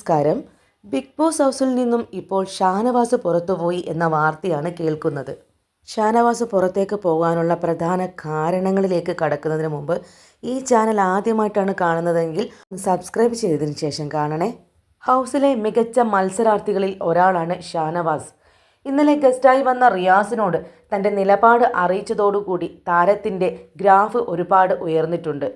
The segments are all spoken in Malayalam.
നമസ്കാരം. ബിഗ് ബോസ് ഹൗസിൽ നിന്നും ഇപ്പോൾ ഷാനവാസ് പുറത്തുപോയി എന്ന വാർത്തയാണ് കേൾക്കുന്നത്. ഷാനവാസ് പുറത്തേക്ക് പോകാനുള്ള പ്രധാന കാരണങ്ങളിലേക്ക് കടക്കുന്നതിന് മുമ്പ് ഈ ചാനൽ ആദ്യമായിട്ടാണ് കാണുന്നതെങ്കിൽ സബ്സ്ക്രൈബ് ചെയ്തതിന് ശേഷം കാണണേ. ഹൗസിലെ മികച്ച മത്സരാർത്ഥികളിൽ ഒരാളാണ് ഷാനവാസ്. ഇന്നലെ ഗസ്റ്റായി വന്ന റിയാസിനോട് തൻ്റെ നിലപാട് അറിയിച്ചതോടുകൂടി താരത്തിൻ്റെ ഗ്രാഫ് ഒരുപാട് ഉയർന്നിട്ടുണ്ട്.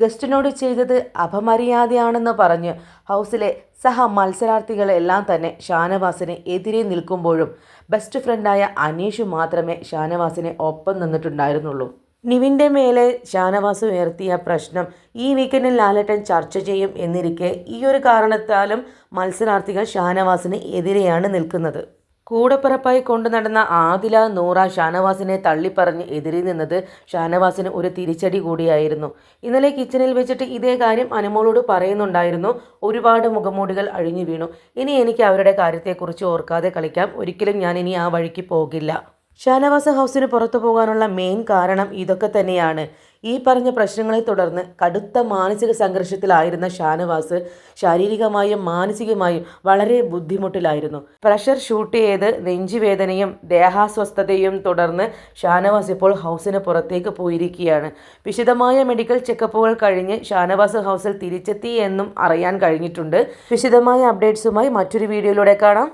ഗസ്റ്റിനോട് ചെയ്തത് അപമര്യാദയാണെന്ന് പറഞ്ഞ് ഹൗസിലെ സഹ മത്സരാർത്ഥികളെല്ലാം തന്നെ ഷാനവാസിന് എതിരെ നിൽക്കുമ്പോഴും ബെസ്റ്റ് ഫ്രണ്ടായ അനീഷ് മാത്രമേ ഷാനവാസിന് ഒപ്പം നിന്നിട്ടുണ്ടായിരുന്നുള്ളൂ. നിവിൻ്റെ മേലെ ഷാനവാസ് ഉയർത്തിയ പ്രശ്നം ഈ വീക്കെൻഡിൽ ലാലേട്ടൻ ചർച്ച ചെയ്യും എന്നിരിക്കെ ഈ ഒരു കാരണത്താലും മത്സരാർത്ഥികൾ ഷാനവാസിന് എതിരെയാണ് നിൽക്കുന്നത്. കൂടപ്പിറപ്പായി കൊണ്ടു നടന്ന ആദില, നൂറ ഷാനവാസിനെ തള്ളിപ്പറഞ്ഞ് എതിരെ നിന്നത് ഷാനവാസിന് ഒരു തിരിച്ചടി കൂടിയായിരുന്നു. ഇന്നലെ കിച്ചണിൽ വെച്ചിട്ട് ഇതേ കാര്യം അനുമോളോട് പറയുന്നുണ്ടായിരുന്നു. ഒരുപാട് മുഖംമൂടികൾ അഴിഞ്ഞു വീണു. ഇനി എനിക്ക് അവരുടെ കാര്യത്തെക്കുറിച്ച് ഓർക്കാതെ കളിക്കാം. ഒരിക്കലും ഞാൻ ഇനി ആ വഴിക്ക് പോകില്ല. ഷാനവാസ് ഹൗസിന് പുറത്തു പോകാനുള്ള മെയിൻ കാരണം ഇതൊക്കെ തന്നെയാണ്. ഈ പറഞ്ഞ പ്രശ്നങ്ങളെ തുടർന്ന് കടുത്ത മാനസിക സംഘർഷത്തിലായിരുന്ന ഷാനവാസ് ശാരീരികമായും മാനസികമായും വളരെ ബുദ്ധിമുട്ടിലായിരുന്നു. പ്രഷർ ഷൂട്ട് ചെയ്ത് നെഞ്ചുവേദനയും ദേഹാസ്വസ്ഥതയും തുടർന്ന് ഷാനവാസ് ഇപ്പോൾ ഹൗസിന് പുറത്തേക്ക് പോയിരിക്കുകയാണ്. വിശദമായ മെഡിക്കൽ ചെക്കപ്പുകൾ കഴിഞ്ഞ് ഷാനവാസ് ഹൗസിൽ തിരിച്ചെത്തി എന്നും അറിയാൻ കഴിഞ്ഞിട്ടുണ്ട്. വിശദമായ അപ്ഡേറ്റ്സുമായി മറ്റൊരു വീഡിയോയിലൂടെ കാണാം.